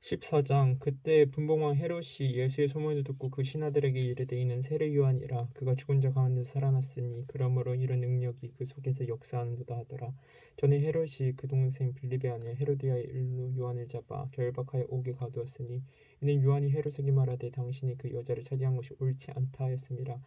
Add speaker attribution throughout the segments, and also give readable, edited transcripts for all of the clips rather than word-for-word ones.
Speaker 1: 14장. 그때 분봉왕 헤롯이 예수의 소문을 듣고 그 신하들에게 이르되 이는 세례 요한이라. 그가 죽은 자 가운데서 살아났으니 그러므로 이런 능력이 그 속에서 역사하는도다 하더라. 전에 헤롯이 그 동생 빌립의 아내 헤로디아의 일로 요한을 잡아 결박하여 옥에 가두었으니 이는 요한이 헤롯에게 말하되 당신이 그 여자를 차지한 것이 옳지 않다 하였음이라.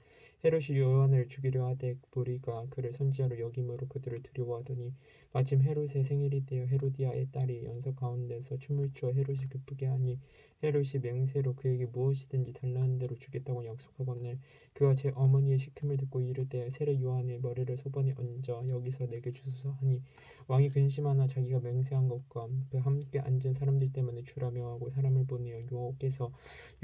Speaker 1: 헤롯이 요한을 죽이려 하되 무리가 그를 선지자로 여김으로 그들을 두려워하더니 마침 헤롯의 생일이 되어 헤로디아의 딸이 연석 가운데서 춤을 추어 헤롯이 기쁘게 하니 헤롯이 맹세로 그에게 무엇이든지 달라는 대로 주겠다고 약속하거늘 그가 제 어머니의 시킴을 듣고 이르되 세례 요한의 머리를 소반에 얹어 여기서 내게 주소서 하니 왕이 근심하나 자기가 맹세한 것과 그 함께 앉은 사람들 때문에 주라 명하고 사람을 보내어 요께서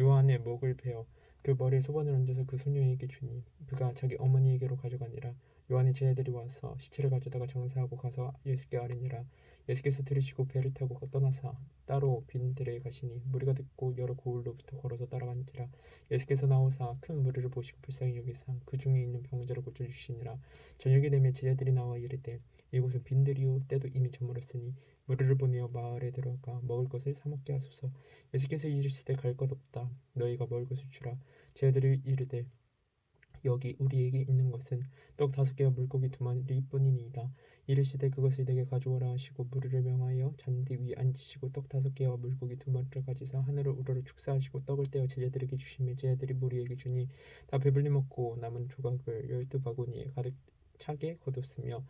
Speaker 1: 요한의 목을 베어 그 머리에 소반을 얹어서 그 소녀에게 주니 그가 자기 어머니에게로 가져가니라. 요한의 제자들이 와서 시체를 가져다가 장사하고 가서 예수께 아뢰니라. 예수께서 들으시고 배를 타고 떠나사 따로 빈 들에 가시니 무리가 듣고 여러 고을로부터 걸어서 따라간지라. 예수께서 나오사 큰 무리를 보시고 불쌍히 여기사 그 중에 있는 병자를 고쳐주시니라. 저녁이 되면 제자들이 나와 이르되 이곳은 빈들이요 때도 이미 저물었으니 무리를 보내어 마을에 들어가 먹을 것을 사 먹게 하소서. 예수께서 이르시되 갈 것 없다. 너희가 먹을 것을 주라. 제자들이 이르되 여기 우리에게 있는 것은 떡 5개와 물고기 2마리뿐이니이다. 이르시되 그것을 내게 가져오라 하시고 무리를 명하여 잔디 위에 앉히시고 떡 5개와 물고기 2마리를 가지사 하늘을 우러러 축사하시고 떡을 떼어 제자들에게 주시며 제자들이 무리에게 주니 다 배불리 먹고 남은 조각을 12바구니에 가득 차게 거뒀으며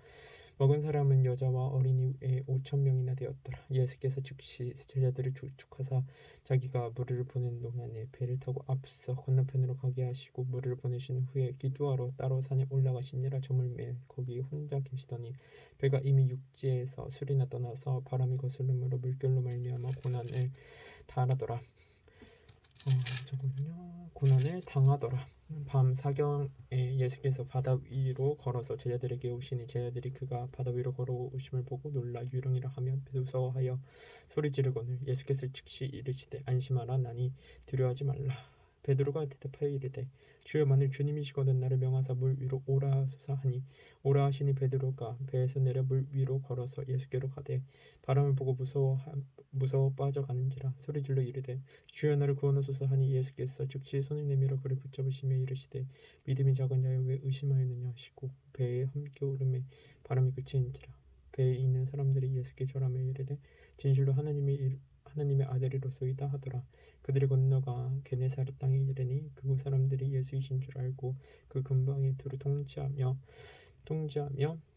Speaker 1: 먹은 사람은 여자와 어린이 외에 5,000명이나 되었더라. 예수께서 즉시 제자들을 축축하사 자기가 무리를 보내는 동안에 배를 타고 앞서 건너편으로 가게 하시고 무리를 보내신 후에 기도하러 따로 산에 올라가시니라. 저물매 거기 혼자 계시더니 배가 이미 육지에서 술이나 떠나서 바람이 거스름으로 물결로 말미암아 고난을 당하더라. 잠깐만요. 고난을 당하더라. 밤 사경에 예수께서 바다 위로 걸어서 제자들에게 오시니 제자들이 그가 바다 위로 걸어오심을 보고 놀라 유령이라 하며 무서워하여 소리 지르거늘 예수께서 즉시 이르시되 안심하라 나니 두려워하지 말라. 베드로가 대답하여 이르되 주여 만일 주님이시거든 나를 명하사 물 위로 오라 하소서 하니 오라 하시니 베드로가 배에서 내려 물 위로 걸어서 예수께로 가되 바람을 보고 무서워 빠져가는지라 소리질러 이르되 주여 나를 구원하소서 하니 예수께서 즉시 손을 내밀어 그를 붙잡으시며 이르시되 믿음이 작은 자여 왜 의심하였느냐 하시고 배에 함께 오름에 바람이 그치는지라. 배에 있는 사람들이 예수께 절하며 이르되 진실로 하나님의 아들이로소이다 하더라. 그들이 건너가 게네사렛 땅에 이르니 그곳 사람들이 예수이신 줄 알고 그 근방에 두루 통지하며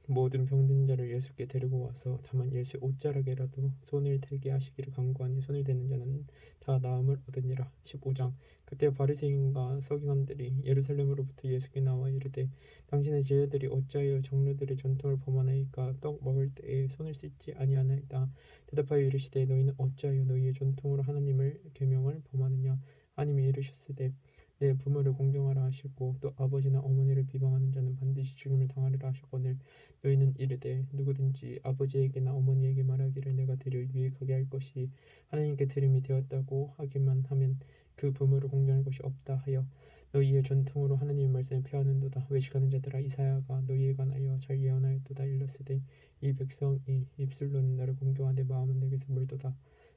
Speaker 1: 모든 병든 자를 예수께 데리고 와서 다만 예수의 옷자락에라도 손을 대게 하시기를 간구하니 손을 대는 자는 다 나음을 얻으니라. 15장. 그때 바리새인과 서기관들이 예루살렘으로부터 예수께 나와 이르되 당신의 제자들이 어찌하여 장로들의 전통을 범하나이까 떡 먹을 때에 손을 씻지 아니하나이다. 대답하여 이르시되 너희는 어찌하여 너희의 전통으로 하나님을 계명을 범하느냐. 하나님이 이르셨으되 내 부모를 공경하라 하시고 또 아버지나 어머니를 비방하는 자는 반드시 죽임을 당하리라 하셨거늘 너희는 이르되 누구든지 아버지에게나 어머니에게 말하기를 내가 드려 유익하게 할 것이 하나님께 드림이 되었다고 하기만 하면 그 부모를 공경할 것이 없다 하여 너희의 전통으로 하나님의 말씀을 폐하는도다. 외식하는 자들아 이사야가 너희에 관하여 잘 예언하였도다. 일렀으되 이 백성이 입술로는 나를 공경하되 마음은 내게서 멀도다.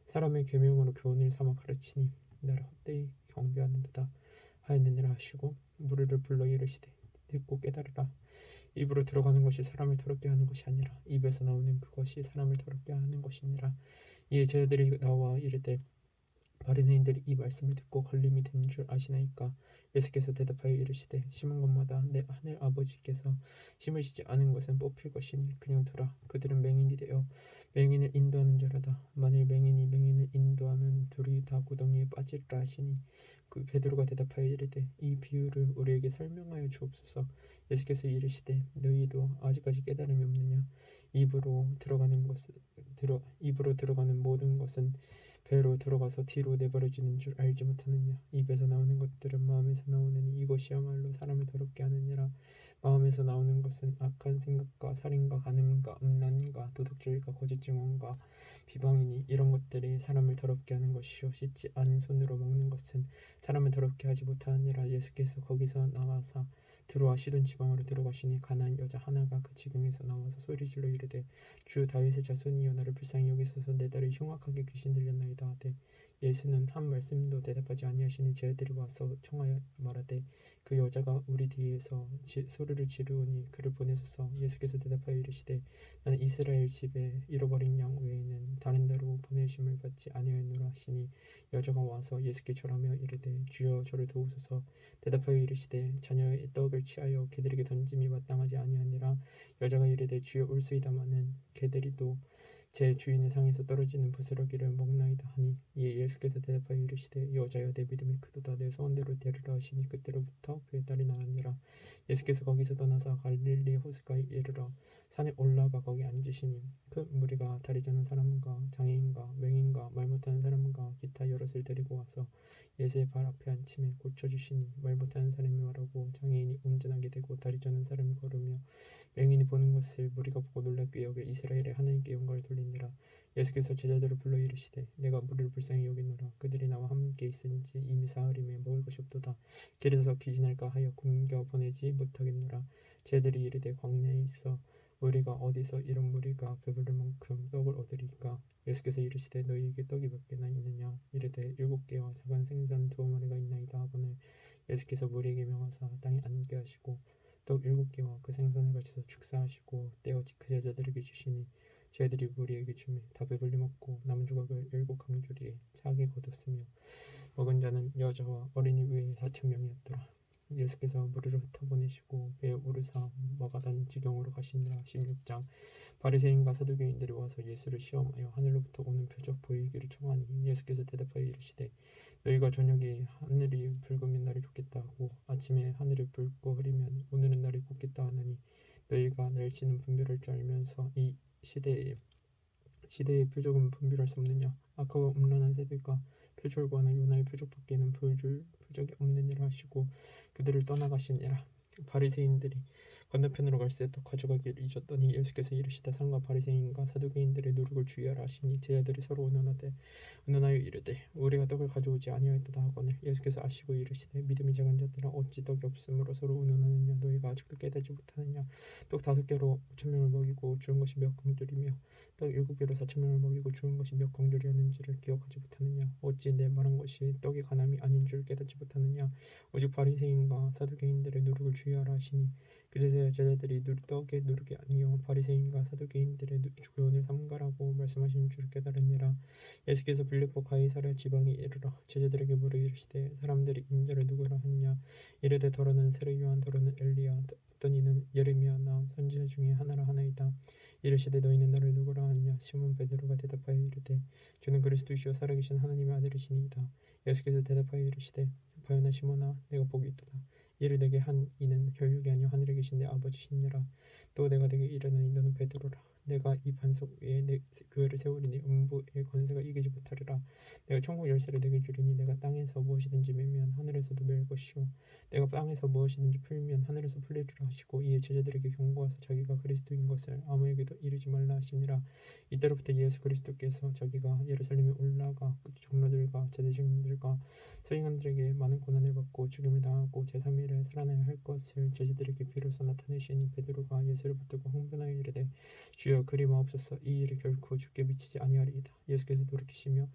Speaker 1: 사람의 계명으로 교훈을 삼아 가르치니 나를 헛되이 경배하는도다 하였느니라 하시고 무리를 불러 이르시되 듣고 깨달으라. 입으로 들어가는 것이 사람을 더럽게 하는 것이 아니라 입에서 나오는 그것이 사람을 더럽게 하는 것이니라. 이에 제자들이 나와 이르되 바리새인들이 이 말씀을 듣고 걸림이 된 줄 아시나이까. 예수께서 대답하여 이르시되 심은 것마다 내 하늘 아버지께서 심으시지 않은 것은 뽑힐 것이니 그냥 두라. 그들은 맹인이 되어 맹인을 인도하는 자라다. 만일 맹인이 맹인을 인도하면 둘이 다 구덩이에 빠지리라 하시니 그 베드로가 대답하여 이르되 이 비유를 우리에게 설명하여 주옵소서. 예수께서 이르시되 너희도 아직까지 깨달음이 없느냐. 입으로 들어가는 모든 것은 배로 들어가서 뒤로 내버려지는 줄 알지 못하느냐. 입에서 나오는 것들은 마음에서 나오느니 이것이야말로 사람을 더럽게 하느니라. 마음에서 나오는 것은 악한 생각과 살인과 간음과 음란과 도둑질과 거짓 증언과 비방이니 이런 것들이 사람을 더럽게 하는 것이요 씻지 않은 손으로 먹는 것은 사람을 더럽게 하지 못하느니라. 예수께서 거기서 나가사 들어와 시돈 지방으로 들어가시니 가나안 여자 하나가 그 지경에서 나와서 소리질러 이르되 주 다윗의 자손이여 나를 불쌍히 여기소서 내 딸이 흉악하게 귀신 들렸나이다 하되 예수는 한 말씀도 대답하지 아니하시니 제자들이 와서 청하여 말하되 그 여자가 우리 뒤에서 소리를 지르오니 그를 보내소서. 예수께서 대답하여 이르시되 나는 이스라엘 집에 잃어버린 양 외에는 다른 데로 보내심을 받지 아니하노라 하시니 여자가 와서 예수께 절하며 이르되 주여 저를 도우소서. 대답하여 이르시되 자녀의 떡을 취하여 개들에게 던짐이 마땅하지 아니하니라. 여자가 이르되 주여 올소이다마는 개들이 또 제 주인의 상에서 떨어지는 부스러기를 먹나이다 하니 이에 예수께서 대답하여 이르시되 여자여 내 믿음이 크도다 내 소원대로 되리라 하시니 그때로부터 그의 딸이 나았니라. 예수께서 거기서 떠나서 갈릴리 호숫가에 이르러 산에 올라가 거기 앉으시니 그 무리가 다리 저는 사람과 장애인과 맹인과 말 못하는 사람과 기타 여럿을 데리고 와서 예수의 발 앞에 앉힘에 고쳐주시니 말 못하는 사람이 말하고 장애인이 운전하게 되고 다리 저는 사람이 걸으며 맹인이 보는 것을 무리가 보고 놀랍게 여겨 이스라엘의 하나님께 영광을 돌리니라. 예수께서 제자들을 불러 이르시되 내가 무리를 불쌍히 여기노라. 그들이 나와 함께 있은지 이미 사흘임에 먹을 것이 없도다. 길에서 기진할까 하여 굶겨 보내지 못하겠노라. 제자들이 이르되 광야에 있어 우리가 어디서 이런 무리가 배부를 만큼 떡을 얻으리까. 예수께서 이르시되 너희에게 떡이 몇 개나 있느냐. 이르되 7개와 작은 생선 2마리가 있나이다 하거늘 예수께서 무리에게 명하사 땅에 앉게 하시고 떡 7개와 그 생선을 가지서 축사하시고 떼어 그 제자들에게 주시니 저희들이 무리에게 주매 다 배불리 먹고 남은 조각을 7강조리에 차게 거뒀으며 먹은 자는 여자와 어린이 외에 4,000명이었더라. 예수께서 무리를 흩어보내시고 배에 오르사 마가단 지경으로 가시니라. 16장 바리새인과 사두개인들이 와서 예수를 시험하여 하늘로부터 오는 표적 보이기를 청하니 예수께서 대답하여 이르시되 너희가 저녁에 하늘이 붉으면 날이 좋겠다 하고 아침에 하늘이 붉고 흐리면 오늘은 날이 곱겠다 하느니 너희가 날씨는 분별할 줄 알면서 이 시대의 표적은 분별할 수 없느냐. 악하고 음란한 세대가 표적을 구하나 요나의 표적밖에는 보여줄 표적이 없느니라 하시고 그들을 떠나가시니라. 바리새인들이 건너편으로 갈새 떡 가져가기를 잊었더니 예수께서 이르시다 상과 바리새인과 사두개인들의 누룩을 주의하라 하시니 제자들이 서로 의논하여 이르되 우리가 떡을 가져오지 아니하였도다 하거늘 예수께서 아시고 이르시되 믿음이 작은 자들아 어찌 떡이 없으므로 서로 의논하느냐. 너희가 아직도 깨닫지 못하느냐. 떡 5개로 5,000명을 먹이고 주은 것이 몇 긍휼이며 떡 7개로 4,000명을 먹이고 주은 것이 몇 긍휼이었는지를 기억하지 못하느냐. 어찌 내 말한 것이 떡이 가남이 아닌 줄 깨닫지 못하느냐. 오직 바리새인과 사두개인들의 누룩을 주의하라 하시니 그제서야 제자들이 떡의 누룩이 아니요 바리새인과 사두개인들의 교훈을 삼가라고 말씀하신 줄 깨달으니라. 예수께서 빌립보 가이사랴 지방에 이르러 제자들에게 물어 이르시되 사람들이 인자를 누구라 하느냐. 이르되 더러는 세례 요한 더러는 엘리야 어떤 이는 예레미야나 선지자 중에 하나라 하나이다. 이르시되 너희는 나를 누구라 하느냐. 시몬 베드로가 대답하여 이르되 주는 그리스도이시요 살아계신 하나님의 아들이시니이다. 예수께서 대답하여 이르시되 바요나 시몬아 내가 복이 있도다. 이를 내게 한 이는 혈육이 아니요 하늘에 계신 내 아버지시니라. 또 내가 내게 이르노니 너는 베드로라. 내가 이 반석 위에 내 교회를 세우리니 음부의 권세가 이기지 못하리라. 내가 천국 열쇠를 내게 주리니 내가 땅에서 무엇이든지 매면 하늘에서도 맬 것이요 내가 땅에서 무엇이든지 풀면 하늘에서 풀리리라 하시고 이에 제자들에게 경고하사 자기가 그리스도인 것을 아무에게도 이르지 말라 하시니라. 이때로부터 예수 그리스도께서 자기가 예루살렘에 올라가 장로들과 제사장들과 서기관들에게 많은 고난을 받고 죽임을 당하고 제3일에 살아나야 할 것을 제자들에게 비로소 나타내시니 베드로가 예수를 붙들고 흥분하여 이르되 주여 그리 마옵소서. 이 일이 결코 주께 미치지 아니하리이다. 예수께서 돌이키시며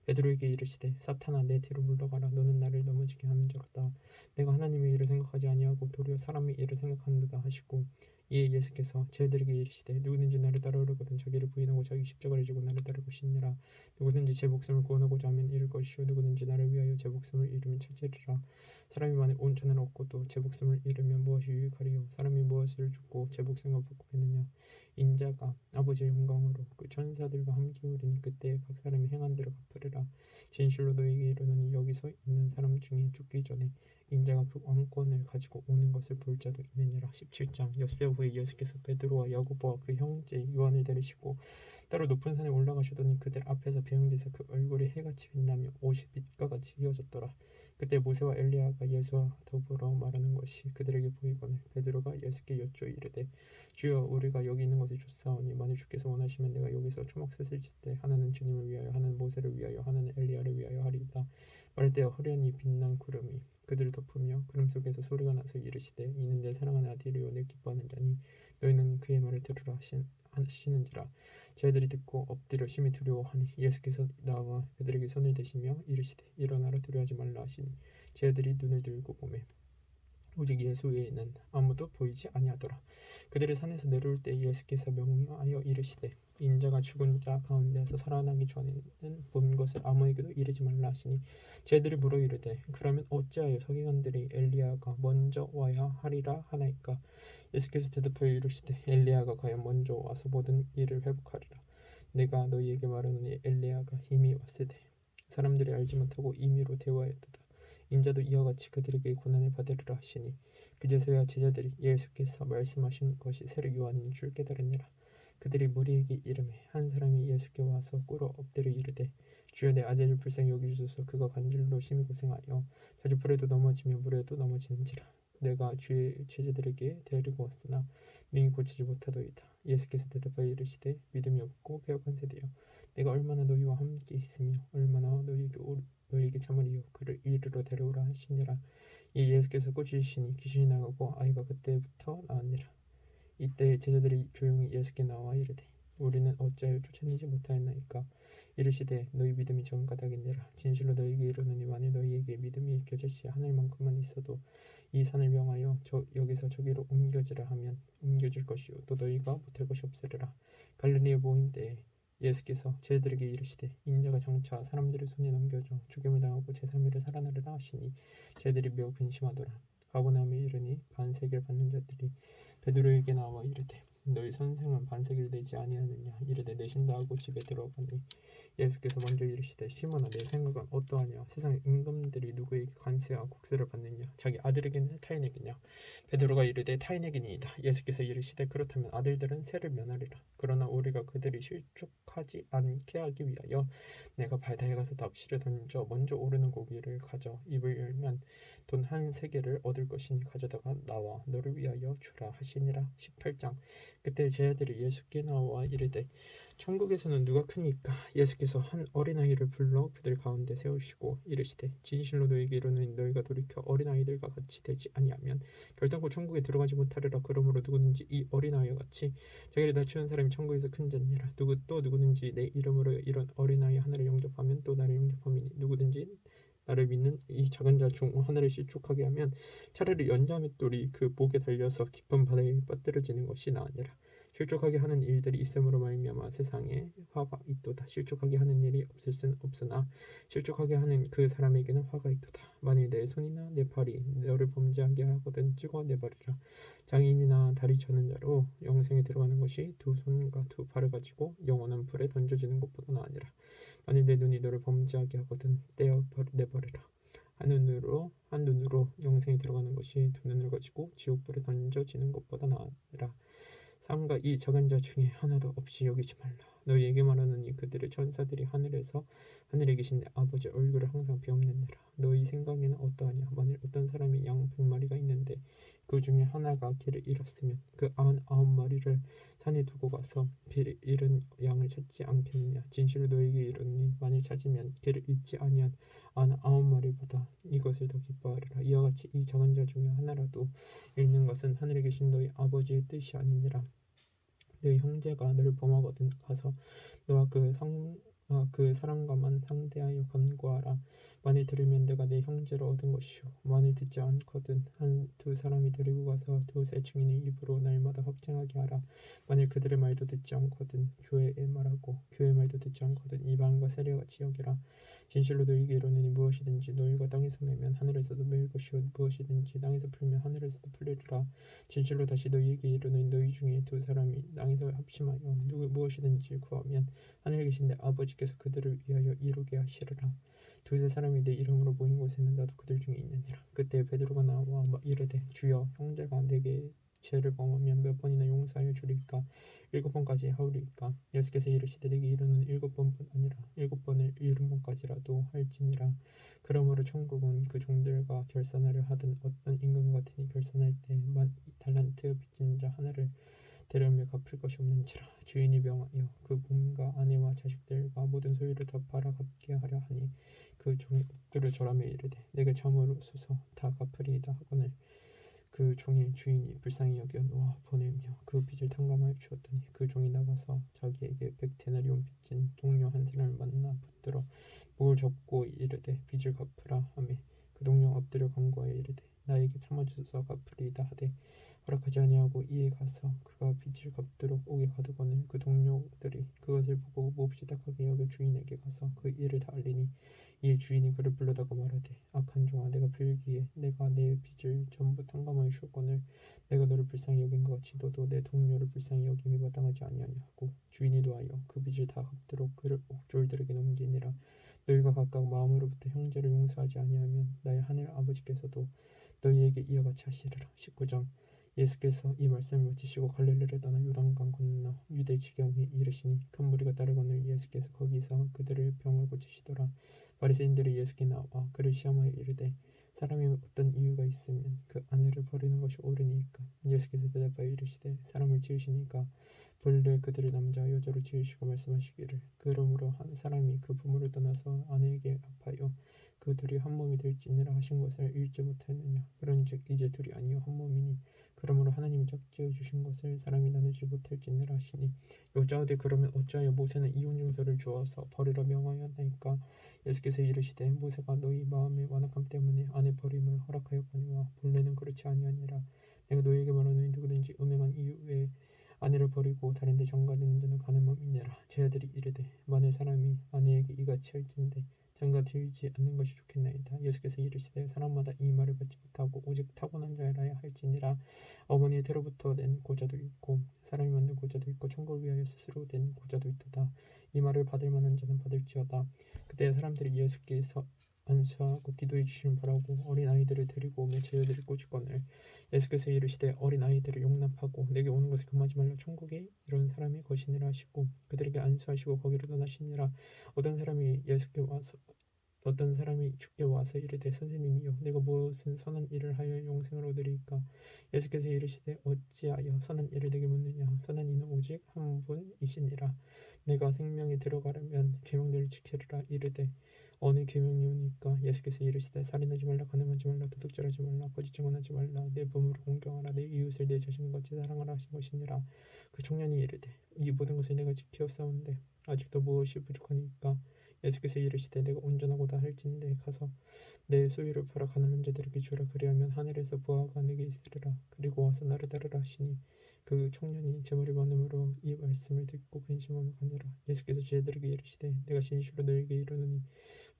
Speaker 1: 베드로에게 이르시되 사탄아 내 뒤로 물러가라. 너는 나를 넘어지게 하는 자로다. 내가 하나님의 일을 생각하지 아니하고 도리어 사람의 일을 생각하는도다 하시고 이에 예수께서 제자들에게 이르시되 누구든지 나를 따르려거든 자기를 부인하고 자기 십자가를 지고 나를 따를 것이니라. 누구든지 제 목숨을 구원하고자 하면 잃을 것이요 누구든지 나를 위하여 제 목숨을 잃으면 찾으리라. 사람이 만일 온 천을 얻고도 제 목숨을 잃으면 무엇이 유익하리요. 사람이 무엇을 주고 제 목숨과 바꾸겠느냐. 인자가 아버지의 영광으로 그 천사들과 함께 오리니 그때 각 사람이 행한 대로 갚으리라. 진실로 너희에게 이르노니 여기서 있는 사람 중에 죽기 전에 인자가 그 왕권을 가지고 오는 것을 볼 자도 있느니라. 17장 엿새 후에 예수께서 베드로와 야고보와 그 형제 요한을 데리시고 따로 높은 산에 올라가시더니 그들 앞에서 배영지사 그 얼굴이 해같이 빛나며 옷이 빛과 같이 휘어졌더라. 그때 모세와 엘리야가 예수와 더불어 말하는 것이 그들에게 보이거늘 베드로가 예수께 여쭈어 이르되 주여 우리가 여기 있는 것을 좋사오니 만일 주께서 원하시면 내가 여기서 초막 셋을 짓되 하나는 주님을 위하여 하나는 모세를 위하여 하나는 엘리야를 위하여 하리이다. 어릴 때 허련히 빛난 구름이 그들을 덮으며 구름 속에서 소리가 나서 이르시되 이는 내 사랑하는 아들이요 내 기뻐하는 자니 너희는 그의 말을 들으라 하시는지라. 저희들이 듣고 엎드려 심히 두려워하니 예수께서 나와 그들에게 손을 대시며 이르시되 일어나라 두려워하지 말라 하시니 저희들이 눈을 들고 보매 오직 예수 외에는 아무도 보이지 아니하더라. 그들이 산에서 내려올 때 예수께서 명하여 이르시되 인자가 죽은 자 가운데서 살아나기 전에는 본 것을 아무에게도 이르지 말라 하시니 저희들이 물어 이르되 그러면 어찌하여 서기관들이 엘리야가 먼저 와야 하리라 하나이까. 예수께서 대답하여 이르시되 엘리야가 과연 먼저 와서 모든 일을 회복하리라. 내가 너희에게 말하노니 엘리야가 이미 왔으되 사람들이 알지 못하고 임의로 대화하였도다. 인자도 이와 같이 그들에게 고난을 받으리라 하시니 그제서야 제자들이 예수께서 말씀하신 것이 새로 요한인 줄 깨달으니라. 그들이 무리에게 이르매 한 사람이 예수께 와서 꿇어 엎드려 이르되 주여 내 아들을 불쌍히 여기소서. 그가 간질로 심히 고생하여 자주 불에도 넘어지며 물에도 넘어지는지라. 내가 주의 제자들에게 데리고 왔으나 능히 고치지 못하더이다. 예수께서 대답하여 이르시되 믿음이 없고 배역한 세대여 내가 얼마나 너희와 함께 있으며 얼마나 너희에게 참으리요 그를 이리로 데려오라 하시니라. 이 예수께서 꾸짖으시니 귀신이 나가고 아이가 그때부터 나았니라. 이때 제자들이 조용히 예수께 나와 이르되 우리는 어찌하여 쫓아내지 못하였나이까. 이르시되 너희 믿음이 적은 까닭이니라. 진실로 너희에게 이르노니 만일 너희에게 믿음이 겨자씨 하늘만큼만 있어도 이 산을 명하여 여기서 저기로 옮겨지라 하면 옮겨질 것이요 또 너희가 못할 것이 없으리라. 갈릴리에 모인 때에 예수께서 제자들에게 이르시되 인자가 장차 사람들의 손에 넘겨져 죽임을 당하고 제3일에 살아나리라 하시니 제자들이 매우 근심하더라. 가버나움에 이르니 반세기를 받는 자들이 베드로에게 나와 이르되 너희 선생은 반세기를 내지 아니하느냐. 이르되 내신다 하고 집에 들어가니 예수께서 먼저 이르시되 시몬아 내 생각은 어떠하냐. 세상 임금들이 누구에게 관세와 국세를 받느냐. 자기 아들에게냐 타인에게냐. 베드로가 이르되 타인에게니이다. 예수께서 이르시되 그렇다면 아들들은 세를 면하리라. 그러나 우리가 그들이 실족하지 않게 하기 위하여 내가 바다에 가서 낚시를 던져 먼저 오르는 고기를 가져 입을 열면 돈 한 세겔을 얻을 것이니 가져다가 나와 너를 위하여 주라 하시니라. 18장. 그때 제자들이 예수께 나와 이르되 천국에서는 누가 크니까. 예수께서 한 어린아이를 불러 그들 가운데 세우시고 이르시되 진실로 너희에게 이르노니 너희가 돌이켜 어린아이들과 같이 되지 아니하면 결단코 천국에 들어가지 못하리라. 그러므로 누구든지 이 어린아이와 같이 자기를 낮추는 사람이 천국에서 큰 자니라. 누구든지 내 이름으로 이런 어린아이 하나를 영접하면 또 나를 영접함이니 누구든지 나를 믿는 이 작은 자 중 하나를 실족하게 하면 차라리 연자맷돌이 그 목에 달려서 깊은 바다에 빠뜨려지는 것이 나으니라. 실족하게 하는 일들이 있음으로 말미암아 세상에 화가 있도다. 실족하게 하는 일이 없을 순 없으나 실족하게 하는 그 사람에게는 화가 있도다. 만일 내 손이나 내 팔이 너를 범죄하게 하거든 찍어 내버리라. 장인이나 다리 저는 자로 영생에 들어가는 것이 두 손과 두 팔을 가지고 영원한 불에 던져지는 것보다 나으니라. 만일 내 눈이 너를 범죄하게 하거든 떼어 내버리라. 한 눈으로 영생에 들어가는 것이 두 눈을 가지고 지옥불에 던져지는 것보다 나으니라. 삼가 이 작은 자 중에 하나도 없이 여기지 말라. 너희에게 말하노니 그들의 천사들이 하늘에 계신 내 아버지 얼굴을 항상 비옵느니라. 너희 생각에는 어떠하냐. 만일 어떤 사람이 양 100마리가 있는데 그 중에 하나가 길을 잃었으면 그 99마리를 산에 두고 가서 길을 잃은 양을 찾지 않겠느냐. 진실로 너희에게 이르노니 만일 찾으면 길을 잃지 아니한 99마리보다 이것을 더 기뻐하리라. 이와 같이 이 작은 자 중에 하나라도 잃는 것은 하늘에 계신 너희 아버지의 뜻이 아니니라. 너희 형제가 너를 범하거든 가서 너와 그 사람과만 상대하여 권고하라. 만일 들으면 내가 내 형제를 얻은 것이요 만일 듣지 않거든 한 두 사람이 데리고 가서 두세 증인의 입으로 날마다 확증하게 하라. 만일 그들의 말도 듣지 않거든 교회에 말하고 교회 말도 듣지 않거든 이방인과 세례같이 여기라. 진실로 너희에게 이르노니 무엇이든지 너희가 땅에서 매면 하늘에서도 매일 것이요 무엇이든지 땅에서 풀면 하늘에서도 풀리리라. 진실로 다시 너희에게 이르노니 너희 중에 두 사람이 땅에서 합심하여 무엇이든지 구하면 하늘에 계신 내 아버지께서 그들을 위하여 이루게 하시리라. 두세 사람이 내 이름으로 모인 곳에는 나도 그들 중에 있느니라. 그때 베드로가 나와 이르되 주여 형제가 내게 죄를 범하면 몇 번이나 용서하여 주리까. 7번까지 하오리까. 예수께서 이르시되 내게 이르는 7번뿐 아니라 7번을 70번까지라도 할지니라. 그러므로 천국은 그 종들과 결산하려 하던 어떤 임금 같으니 결산할 때 만 달란트 빚진 자 하나를 되려면 갚을 것이 없는지라. 주인이 명하여 그 몸과 아내와 자식들과 모든 소유를 다 팔아 갚게 하려 하니 그 종이 엎드려 절하며 이르되 내게 참으로소서 다 갚으리이다 하거늘 그 종의 주인이 불쌍히 여겨 놓아 보내며 그 빚을 탕감하여 주었더니 그 종이 나가서 자기에게 100데나리온 빚진 동료 한 사람을 만나 붙들어 목을 접고 이르되 빚을 갚으라 하매 그 동료 엎드려 간구하여 이르되 나에게 참아주소서 갚으리이다 하되 허락하지 아니하고 이에 가서 그가 빚을 갚도록 오게 가두거늘 그 동료들이 그것을 보고 몹시 딱하게 여겨 주인에게 가서 그 일을 다 알리니 이에 주인이 그를 불러다가 말하되 악한 종아 내가 불기에 내가 내 빚을 전부 탕감하여 주었거늘 내가 너를 불쌍히 여긴 것 같이 너도 내 동료를 불쌍히 여김이 마땅하지 아니하냐 하고 주인이 노하여 그 빚을 다 갚도록 그를 옥졸들에게 넘기니라. 너희가 각각 마음으로부터 형제를 용서하지 아니하면 나의 하늘 아버지께서도 너희에게 이와 같이 하시리라. 19장. 예수께서 이 말씀을 마치시고 갈릴리를 떠나 요단강 건너 유대 지경에 이르시니 큰 무리가 따르거늘 예수께서 거기서 그들의 병을 고치시더라. 바리새인들이 예수께 나와 그를 시험하여 이르되 사람이 어떤 이유가 있으면 그 아내를 버리는 것이 옳으니까. 예수께서 대답하여 이르시되 사람을 지으시니까 본래 그들을 남자와 여자로 지으시고 말씀하시기를 그러므로 한 사람이 그 부모를 떠나서 아내에게 합하여 그 둘이 한 몸이 될지니라 하신 것을 읽지 못하느냐. 그런즉 이제 둘이 아니요 한 몸이니 그러므로 하나님이 짝지어 주신 것을 사람이 나누지 못할지니라 하시니 여자오되 그러면 어찌하여 모세는 이혼 증서를 주어서 버리라 명하였나이까. 예수께서 이르시되 모세가 너희 마음의 완악함 때문에 아내 버림을 허락하였거니와 본래는 그렇지 아니하니라. 내가 너희에게 말하노니 누구든지 음행한 이유에 아내를 버리고 다른 데 장가드는 자는 가늠함이니라. 제 아들이 이르되 만일 사람이 아내에게 이같이 할진대 장가들지 않는 것이 좋겠나이다. 예수께서 이르시되 사람마다 이 말을 받지 못하고 오직 타고난 자라야 할지니라. 어머니의 태로부터 낸 고자도 있고 사람이 만든 고자도 있고 천국을 위하여 스스로 낸 고자도 있도다. 이 말을 받을 만한 자는 받을지어다. 그때 사람들이 예수께서 안수하고 기도해 주시면 바라고 어린 아이들을 데리고 오며 제자들이 꼬시거늘 예수께서 이르시되 어린 아이들을 용납하고 내게 오는 것을 금하지 말라. 천국이 이런 사람의 것이니라 하시고 그들에게 안수하시고 거기로 떠나시니라. 어떤 사람이 주께 와서 이르되 선생님이여 내가 무엇은 선한 일을 하여 영생을 얻으리이까. 예수께서 이르시되 어찌하여 선한 일을 내게 묻느냐. 선한 이는 오직 한 분이시니라. 내가 생명에 들어가려면 계명들을 지키리라. 이르되 어느 계명이오니까. 예수께서 이르시되 살인하지 말라 간음하지 말라 도둑질하지 말라 거짓 증언하지 말라 내 부모를 공경하라 내 이웃을 내 자신같이 사랑하라 하신 것이니라. 그 청년이 이르되 이 모든 것을 내가 지키었사온데 아직도 무엇이 부족하니까. 예수께서 이르시되 내가 온전하고 다 할진대 가서 내 소유를 팔아 가난한 자들에게 주라. 그리하면 하늘에서 부하가 내게 있으리라. 그리고 와서 나를 따르라 하시니 그 청년이 재물이 많음으로 이 말씀을 듣고 근심하며 가니라. 예수께서 제자들에게 이르시되 내가 진실로 너희에게 이르노니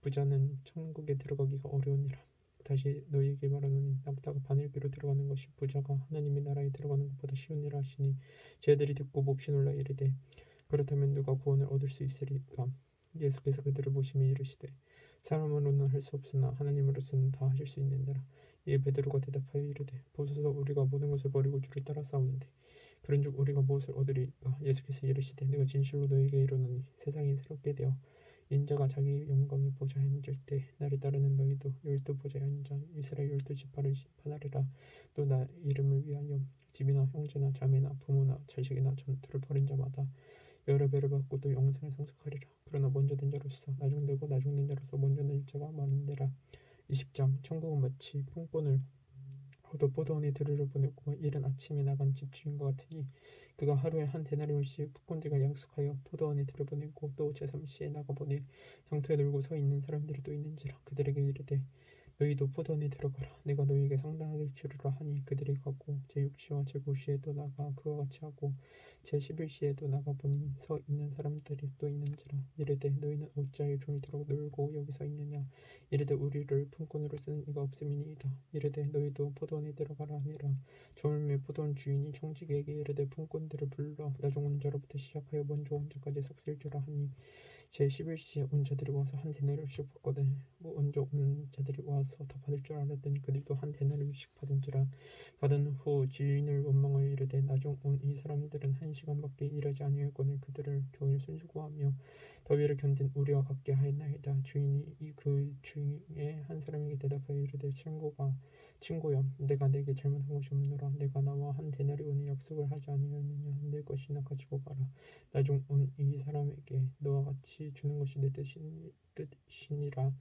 Speaker 1: 부자는 천국에 들어가기가 어려우니라. 다시 너희에게 말하노니 낙타가 바늘귀로 들어가는 것이 부자가 하나님의 나라에 들어가는 것보다 쉬우니라 하시니 제자들이 듣고 몹시 놀라 이르되 그렇다면 누가 구원을 얻을 수 있으리까. 예수께서 그들을 보시며 이르시되 사람으로는 할 수 없으나 하나님으로서는 다 하실 수 있느니라. 이에 베드로가 대답하여 이르되 보소서 우리가 모든 것을 버리고 주를 따라 싸우는데 그런즉 우리가 무엇을 얻으리이까. 예수께서 이르시되 내가 진실로 너희에게 이르노니 세상이 새롭게 되어 인자가 자기 영광의 보좌에 앉을 때 나를 따르는 너희도 12보좌에 앉아 이스라엘 12지파를 심판하리라. 또 나 이름을 위하여 집이나 형제나 자매나 부모나 자식이나 전투를 벌인 자마다 여러 배를 받고 또 영생을 상속하리라. 그러나 먼저 된 자로서 나중되고 나중된 자로서 먼저 된 자가 많으니라. 20장. 천국은 마치 풍권을 얻어 포도원에 들으러 보내고 이른 아침에 나간 집주인과 같으니 그가 하루에 한 데나리온씩 북권들과 약속하여 포도원에 들여보내고 또 제3시에 나가보니 장터에 놀고 서 있는 사람들이 또 있는지라. 그들에게 이르되 너희도 포도원에 들어가라. 내가 너희에게 상당하게 주리라 하니 그들이 가고 제6시와 제9시에도 나가 그와 같이 하고 제11시에도 나가보니 서 있는 사람들이 또 있는지라. 이르되 너희는 어찌하여 종일 들어 놀고 여기 서 있느냐. 이르되 우리를 품꾼으로 쓰는 이가 없음이니이다. 이르되 너희도 포도원에 들어가라 하니라. 저물매 포도원 주인이 청지기에게 이르되 품꾼들을 불러 나중 온 자로부터 시작하여 먼저 온 자까지 삭슬 주라 하니 제 11시에 온 자들이 와서 한 데나리온씩 받거든. 먼저 온 자들이 와서 더 받을 줄 알았더니 그들도 한 데나리온씩 받은지라. 받은 후 주인을 원망하여 이르되 나중 온 이 사람들은 한 시간밖에 일하지 아니하였거늘 그들을 종일 순수고하며 더위를 견딘 우리와 같게 하였나이다. 주인이 그 중에 한 사람에게 대답하여 이르되 친구여 내가 내게 잘못한 것이 없노라. 내가 나와 한 데나리온의 약속을 하지 아니하였느냐. 내 것이나 가지고 가라. 나중 온 이 사람에게 너와 같이 주는 것이 내 뜻이니라.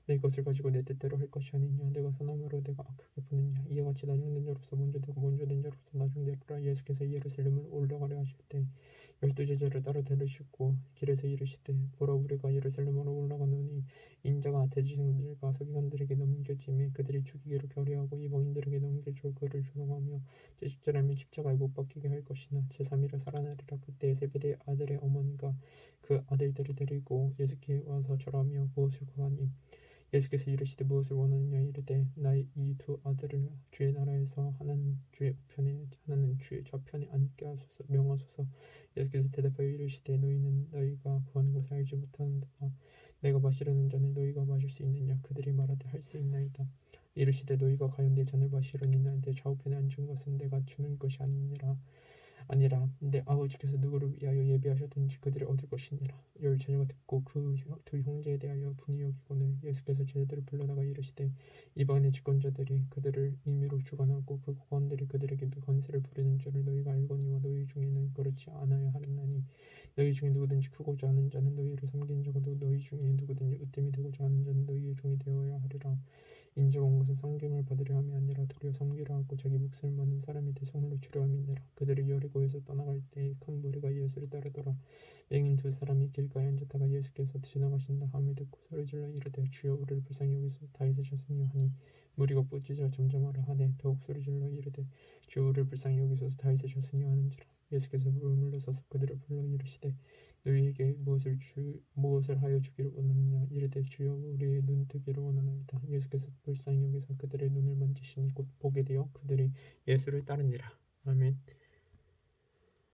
Speaker 1: 내 것을 가지고 내 뜻대로 할 것이 아니냐. 내가 선함으로 내가 악하게 보느냐. 이와 같이 나중된 자로서 먼저 되고 먼저 된 자로서 나중되리라. 예수께서 예루살렘을 올라가려 하실 때 12제자를 따로 데리시고 길에서 이르시되 보라 우리가 예루살렘으로 올라가노니 인자가 대제사장들과 서기관들에게 넘겨지매 그들이 죽이기로 결의하고 이방인들에게 넘겨줄 그를 조롱하며 채찍질하며 십자가에 못 박히게 할 것이나 제3일에 살아나리라. 그때 세베대의 아들의 어머니가 그 아들들을 데리고 예수께 와서 절하며 무엇을 구하니 예수께서 이르시되 무엇을 원하느냐 이르되 나의 이 두 아들을 주의 나라에서 하나는 주의 우편에 하나는 주의 좌편에 앉게 하소서 명하소서. 예수께서 대답하여 이르시되 너희는 너희가 구하는 것을 알지 못하는도다. 내가 마시려는 잔을 너희가 마실 수 있느냐. 그들이 말하되 할 수 있나이다. 이르시되 너희가 과연 내 잔을 마시려니나 내 좌우편에 앉은 것은 내가 주는 것이 아니라 내 아버지께서 누구를 위하여 예비하셨든지 그들이 얻을 것이니라. 열 제자가 듣고 그 두 형제에 대하여 분이 여기거늘 예수께서 제자들을 불러다가 이르시되 이방인의 집권자들이 그들을 임의로 주관하고 그 고관들이 그들에게 권세를 부리는 줄을 너희가 알거니와 너희 중에는 그렇지 않아야 하나니 너희 중에 누구든지 크고자 하는 자는 너희를 섬기는 자고도 너희 중에 누구든지 으뜸이 되고자 하는 자는 너희의 종이 되어야 하리라. 인자가 온 것은 섬김을 받으려 함이 아니라 도리어 섬기려 하고 자기 목숨을 많은 사람의 대성물로 주려 함이니라. 그들이 여리고에서 떠나갈 때에 큰 무리가 예수를 따르더라. 맹인 두 사람이 길가에 앉았다가 예수께서 지나가신다 함을 듣고 소리질러 이르되 주여 우리를 불쌍히 여기소서 다윗의 자손이여 하니 무리가 부짖어 잠잠하라 하되 더욱 소리질러 이르되 주여 우리를 불쌍히 여기소서 다윗의 자손이여 하는지라. 예수께서 물러서서 그들을 불러 이르시되 너희에게 무엇을 하여 주기를 원하느냐. 이르되 주여 우리의 눈 뜨기를 원하나이다. 예수께서 불쌍히 여기사 그들의 눈을 만지시니 곧 보게 되어 그들이 예수를 따르니라. 아멘.